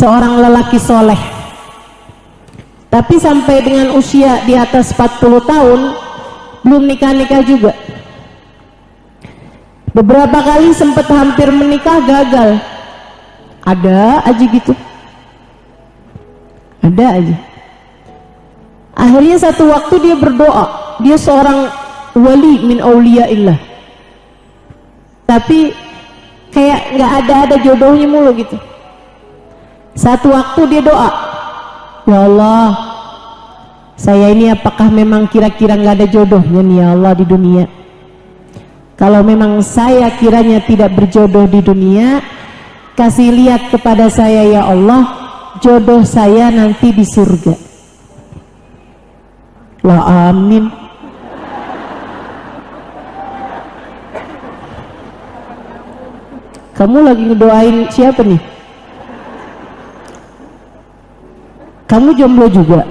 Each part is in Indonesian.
seorang lelaki soleh, tapi sampai dengan usia di atas 40 tahun belum nikah-nikah juga. Beberapa kali sempat hampir menikah, gagal. Ada aja gitu, ada aja. Akhirnya satu waktu dia berdoa, dia seorang wali min auliyaillah, tapi kayak nggak ada jodohnya mulu gitu. Satu waktu dia doa, ya Allah, saya ini apakah memang kira-kira nggak ada jodohnya nih ya Allah di dunia? Kalau memang saya kiranya tidak berjodoh di dunia, kasih lihat kepada saya ya Allah, jodoh saya nanti di surga. Lah amin. Kamu lagi ngedoain siapa nih? Kamu jomblo juga?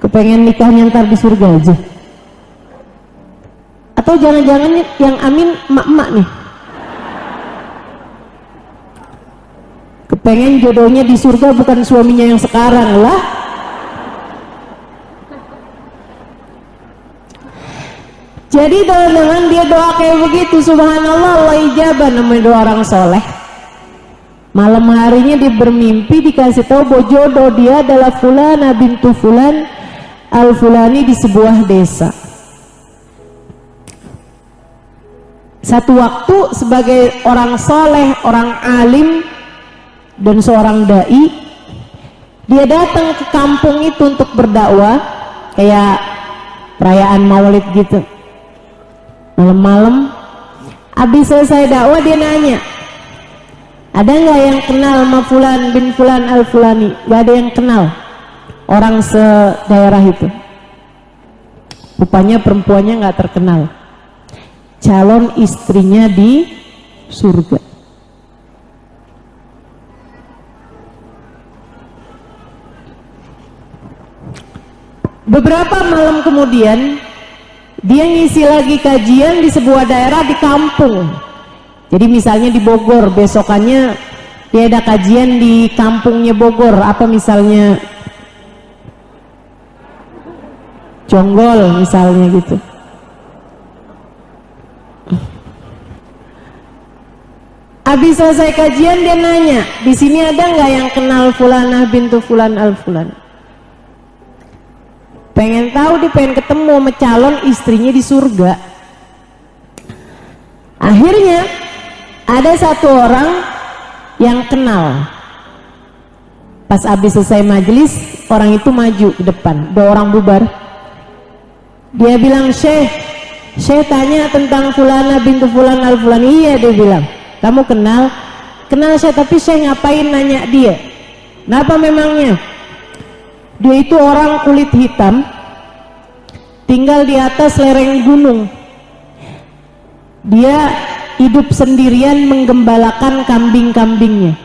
Kepengen nikahnya ntar di surga aja? Atau jangan-jangan yang amin emak-emak nih? Kepengen jodohnya di surga bukan suaminya yang sekarang lah. Jadi dengan dia doa kayak begitu, subhanallah, Allah ijabah, namanya doa orang soleh. Malam harinya dia bermimpi, dikasih tahu bahwa jodoh dia adalah Fulana bintu Fulan al-Fulani di sebuah desa. Satu waktu sebagai orang soleh, orang alim dan seorang dai, dia datang ke kampung itu untuk berdakwah, kayak perayaan maulid gitu. Malam-malam habis selesai dakwah dia nanya, ada nggak yang kenal sama Fulan bin Fulan al-Fulani? Gak ada yang kenal orang sedaerah itu. Rupanya perempuannya nggak terkenal, calon istrinya di surga. Beberapa malam kemudian dia ngisi lagi kajian di sebuah daerah di kampung. Jadi misalnya di Bogor, besokannya dia ada kajian di kampungnya Bogor, apa misalnya Jonggol misalnya gitu. Habis selesai kajian dia nanya, di sini ada nggak yang kenal Fulanah bintu Fulan al-Fulan? Pengen tahu, dia pengen ketemu sama calon istrinya di surga. Akhirnya ada satu orang yang kenal. Pas habis selesai majelis, orang itu maju ke depan, dua orang bubar. Dia bilang, Syekh tanya tentang Fulana bintu Fulan al-Fulan. Iya, dia bilang, kamu kenal? Kenal Syekh, tapi Syekh ngapain nanya dia? Kenapa memangnya? Dia itu orang kulit hitam, tinggal di atas lereng gunung. Dia hidup sendirian menggembalakan kambing-kambingnya,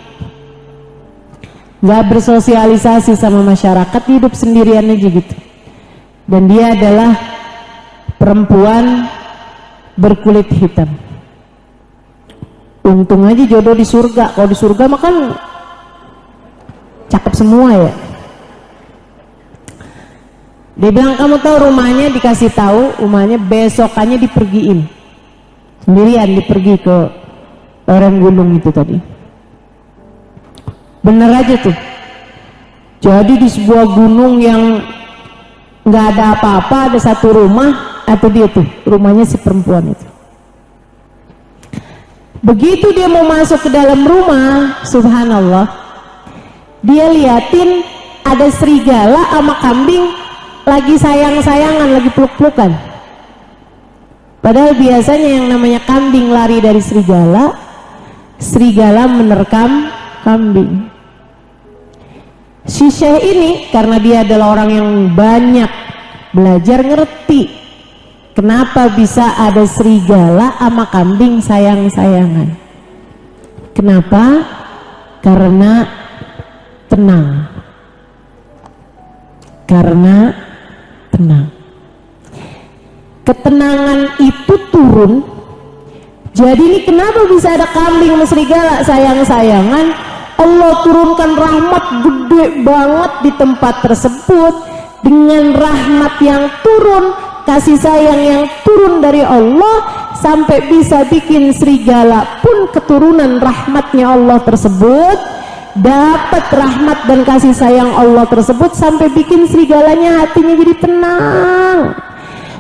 gak bersosialisasi sama masyarakat, hidup sendirian aja gitu. Dan dia adalah perempuan berkulit hitam. Untung aja jodoh di surga. Kalau di surga makan cakep semua ya. Dia bilang, kamu tahu rumahnya? Dikasih tahu rumahnya, besokannya dipergiin sendirian, dipergi ke lereng gunung itu tadi. Bener aja tuh. Jadi di sebuah gunung yang nggak ada apa-apa, ada satu rumah, atau dia tuh rumahnya si perempuan itu. Begitu dia mau masuk ke dalam rumah, subhanallah, dia liatin ada serigala sama kambing lagi sayang-sayangan, lagi peluk-pelukan. Padahal biasanya yang namanya kambing lari dari serigala, serigala menerkam kambing. Si Syekh ini karena dia adalah orang yang banyak belajar, ngerti kenapa bisa ada serigala sama kambing sayang-sayangan. Kenapa? Karena tenang. Karena tenang. Ketenangan itu turun. Jadi ini kenapa bisa ada kambing sama serigala sayang-sayangan? Allah turunkan rahmat gede banget di tempat tersebut. Dengan rahmat yang turun, kasih sayang yang turun dari Allah, sampai bisa bikin serigala pun keturunan rahmatnya Allah tersebut, dapat rahmat dan kasih sayang Allah tersebut, sampai bikin serigalanya hatinya jadi tenang,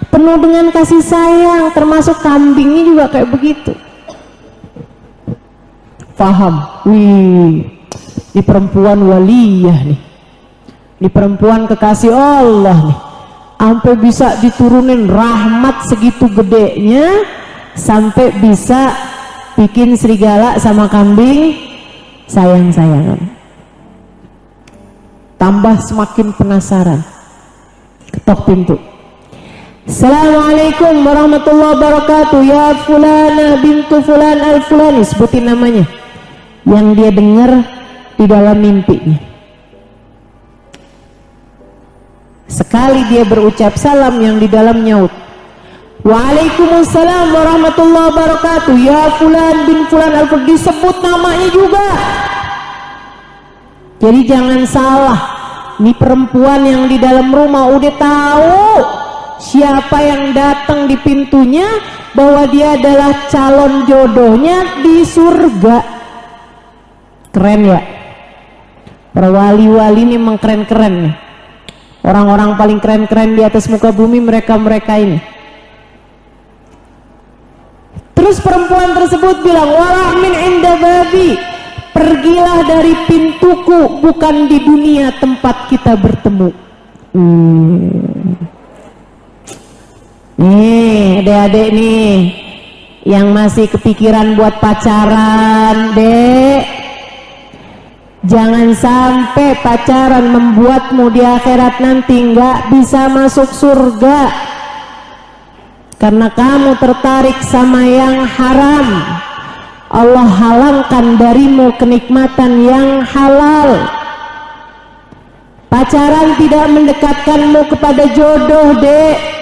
penuh dengan kasih sayang. Termasuk kambingnya juga kayak begitu. Paham? Wih, ini perempuan waliyah nih, ini perempuan kekasih Allah nih, sampai bisa diturunin rahmat segitu gedenya, sampai bisa bikin serigala sama kambing sayang-sayangan. Tambah semakin penasaran, ketok pintu. Assalamualaikum warahmatullahi wabarakatuh. Ya fulana bintu fulan al-fulani, sebutin namanya yang dia dengar di dalam mimpinya. Sekali dia berucap salam, yang di dalam nyaut, Waalaikumsalam warahmatullahi wabarakatuh. Ya fulan bin fulan al-fulani, disebut namanya juga. Jadi jangan salah, ini perempuan yang di dalam rumah udah tahu siapa yang datang di pintunya, bahwa dia adalah calon jodohnya di surga. Keren ya, para wali-wali ini memang keren-keren nih. Orang-orang paling keren-keren di atas muka bumi, mereka-mereka ini. Terus perempuan tersebut bilang, warahmin inda babi, pergilah dari pintuku, bukan di dunia tempat kita bertemu. Nih adik-adik nih yang masih kepikiran buat pacaran, dek, jangan sampai pacaran membuatmu di akhirat nanti nggak bisa masuk surga karena kamu tertarik sama yang haram. Allah halangkan darimu kenikmatan yang halal. Pacaran tidak mendekatkanmu kepada jodoh, dek.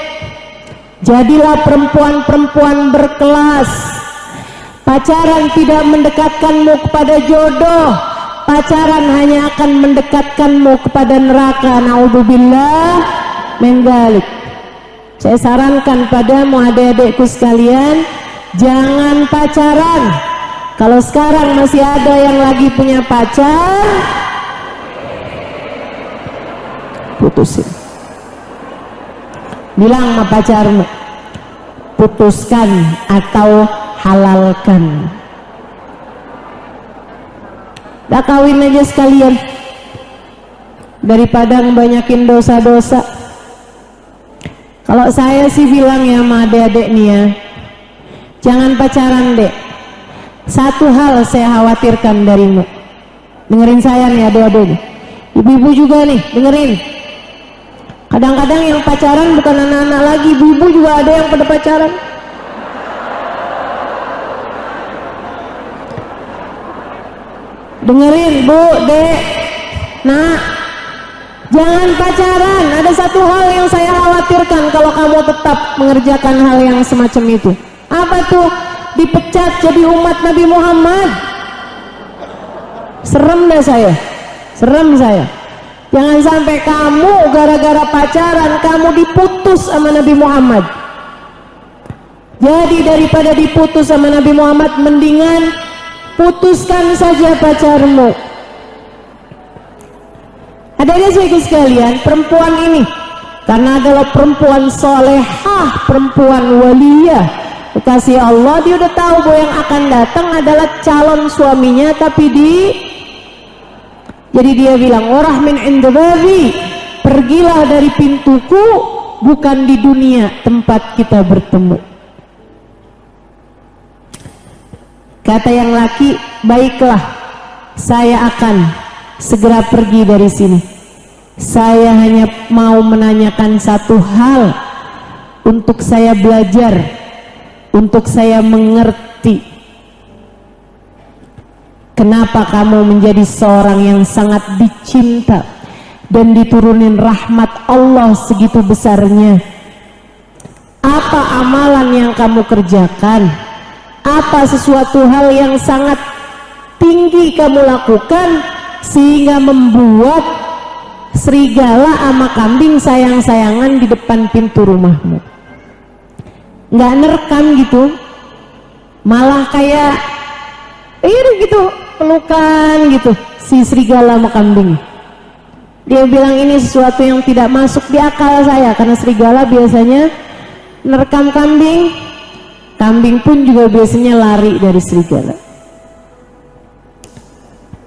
Jadilah perempuan-perempuan berkelas. Pacaran tidak mendekatkanmu kepada jodoh. Pacaran hanya akan mendekatkanmu kepada neraka. Naudzubillah min dzalik. Saya sarankan padamu adik-adikku sekalian, jangan pacaran. Kalau sekarang masih ada yang lagi punya pacar, putusin. Bilang sama pacarmu, putuskan atau halalkan. Dah kawin aja sekalian, daripada ngebanyakin dosa-dosa. Kalau saya sih bilang ya sama adik-adik nih ya, jangan pacaran, dek. Satu hal saya khawatirkan darimu, dengerin saya nih adik-adik, ibu-ibu juga nih dengerin. Kadang-kadang yang pacaran bukan anak-anak lagi, ibu-ibu juga ada yang pada pacaran. Dengerin bu, dek, nak, jangan pacaran. Ada satu hal yang saya khawatirkan kalau kamu tetap mengerjakan hal yang semacam itu. Apa tuh? Dipecat jadi umat Nabi Muhammad. Serem deh saya, serem saya. Jangan sampai kamu gara-gara pacaran kamu diputus sama Nabi Muhammad. Jadi daripada diputus sama Nabi Muhammad, mendingan putuskan saja pacarmu. Ada-ada saja sekalian, perempuan ini karena adalah perempuan solehah, perempuan waliyah, kekasih Allah, dia udah tahu bahwa yang akan datang adalah calon suaminya, jadi dia bilang, warahmin inda babi, pergilah dari pintuku, bukan di dunia tempat kita bertemu. Kata yang laki, baiklah, saya akan segera pergi dari sini. Saya hanya mau menanyakan satu hal, untuk saya belajar, untuk saya mengerti. Kenapa kamu menjadi seorang yang sangat dicinta dan diturunin rahmat Allah segitu besarnya? Apa amalan yang kamu kerjakan? Apa sesuatu hal yang sangat tinggi kamu lakukan sehingga membuat serigala sama kambing sayang-sayangan di depan pintu rumahmu. Nggak nerekam gitu, malah kayak gitu pelukan gitu si serigala sama kambing. Dia bilang ini sesuatu yang tidak masuk di akal saya, karena serigala biasanya nerekam kambing, kambing pun juga biasanya lari dari serigala.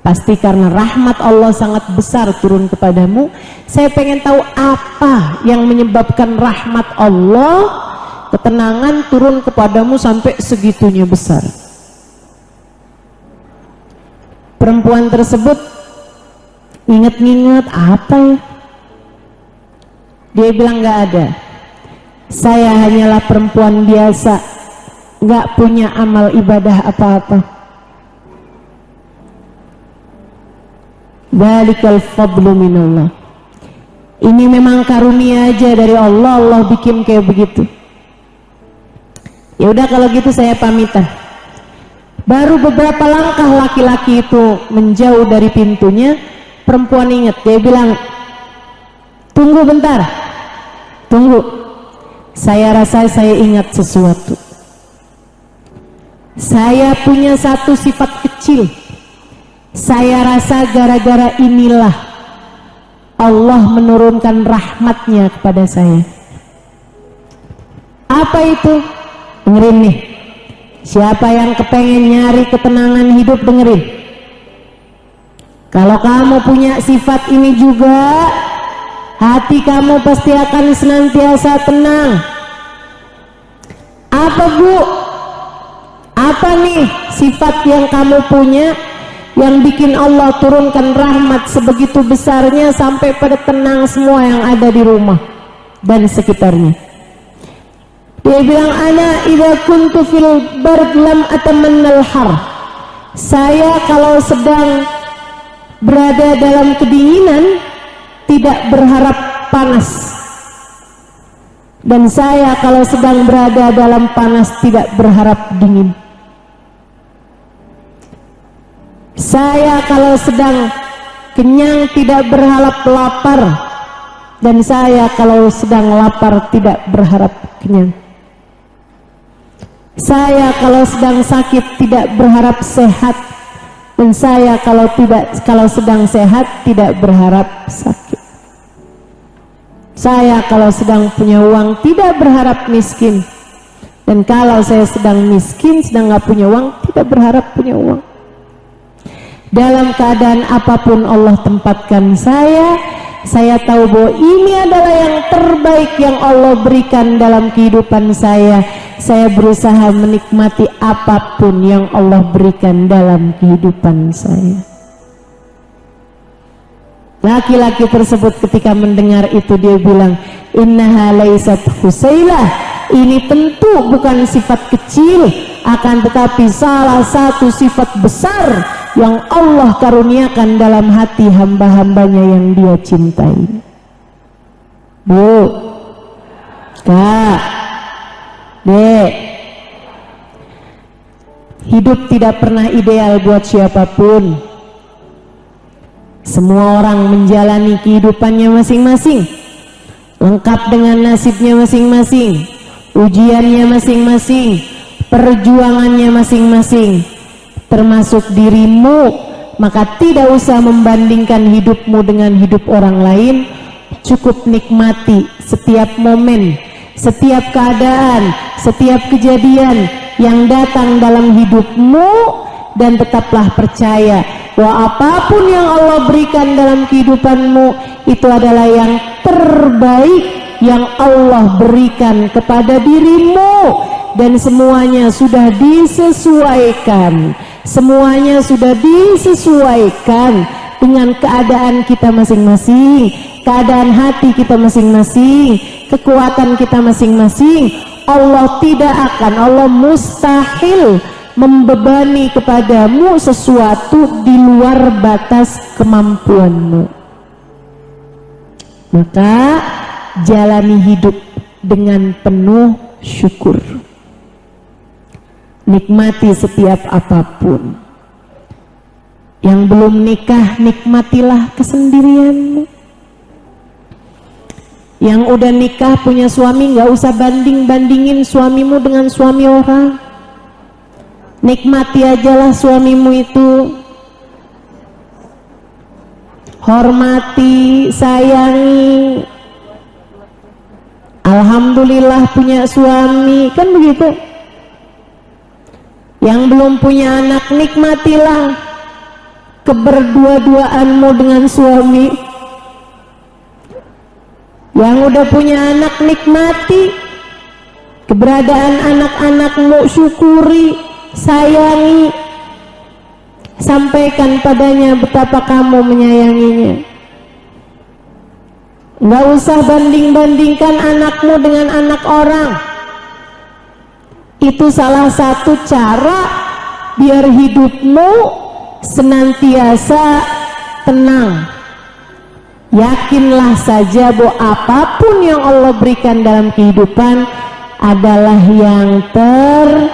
Pasti karena rahmat Allah sangat besar turun kepadamu. Saya pengen tahu apa yang menyebabkan rahmat Allah, ketenangan turun kepadamu sampai segitunya besar. Perempuan tersebut ingat-ingat apa ya? Dia bilang nggak ada. Saya hanyalah perempuan biasa, nggak punya amal ibadah apa-apa. Dzalikal fadlu minallah. Ini memang karunia aja dari Allah, Allah bikin kayak begitu. Ya udah kalau gitu saya pamitan. Baru beberapa langkah laki-laki itu menjauh dari pintunya, perempuan ingat, dia bilang, tunggu bentar, tunggu, saya rasa saya ingat sesuatu. Saya punya satu sifat kecil. Saya rasa gara-gara inilah Allah menurunkan rahmatnya kepada saya. Apa itu? Dengerin nih. Siapa yang kepengen nyari ketenangan hidup, dengerin. Kalau kamu punya sifat ini juga, hati kamu pasti akan senantiasa tenang. Apa Bu? Apa nih sifat yang kamu punya yang bikin Allah turunkan rahmat sebegitu besarnya sampai pada tenang semua yang ada di rumah dan sekitarnya? Dia bilang, ana idza kuntu fil bard lam atamannal har. Saya kalau sedang berada dalam kedinginan tidak berharap panas, dan saya kalau sedang berada dalam panas tidak berharap dingin. Saya kalau sedang kenyang tidak berharap lapar, dan saya kalau sedang lapar tidak berharap kenyang. Saya kalau sedang sakit tidak berharap sehat, dan saya kalau sedang sehat tidak berharap sakit. Saya kalau sedang punya uang tidak berharap miskin, dan kalau saya sedang miskin, sedang nggak punya uang, tidak berharap punya uang. Dalam keadaan apapun Allah tempatkan saya tahu bahwa ini adalah yang terbaik yang Allah berikan dalam kehidupan saya. Saya berusaha menikmati apapun yang Allah berikan dalam kehidupan saya. Laki-laki tersebut ketika mendengar itu dia bilang, innaha laysat husailah. Ini tentu bukan sifat kecil, akan tetapi salah satu sifat besar yang Allah karuniakan dalam hati hamba-hambanya yang dia cintai. Bu, Kak, Dek, hidup tidak pernah ideal buat siapapun. Semua orang menjalani kehidupannya masing-masing, lengkap dengan nasibnya masing-masing, ujiannya masing-masing, perjuangannya masing-masing, termasuk dirimu. Maka tidak usah membandingkan hidupmu dengan hidup orang lain. Cukup nikmati setiap momen, setiap keadaan, setiap kejadian yang datang dalam hidupmu, dan tetaplah percaya bahwa apapun yang Allah berikan dalam kehidupanmu itu adalah yang terbaik yang Allah berikan kepada dirimu, dan semuanya sudah disesuaikan. Semuanya sudah disesuaikan dengan keadaan kita masing-masing, keadaan hati kita masing-masing, kekuatan kita masing-masing. Allah mustahil membebani kepadamu sesuatu di luar batas kemampuanmu. Maka jalani hidup dengan penuh syukur. Nikmati setiap apapun. Yang belum nikah, nikmatilah kesendirianmu. Yang udah nikah punya suami, gak usah banding-bandingin suamimu dengan suami orang. Nikmati ajalah suamimu itu. Hormati, sayangi. Alhamdulillah punya suami, kan begitu. Yang belum punya anak, nikmatilah keberdua-duaanmu dengan suami. Yang udah punya anak, nikmati keberadaan anak-anakmu, syukuri, sayangi, sampaikan padanya betapa kamu menyayanginya. Nggak usah banding-bandingkan anakmu dengan anak orang. Itu salah satu cara biar hidupmu senantiasa tenang. Yakinlah saja bahwa apapun yang Allah berikan dalam kehidupan adalah yang terbaik.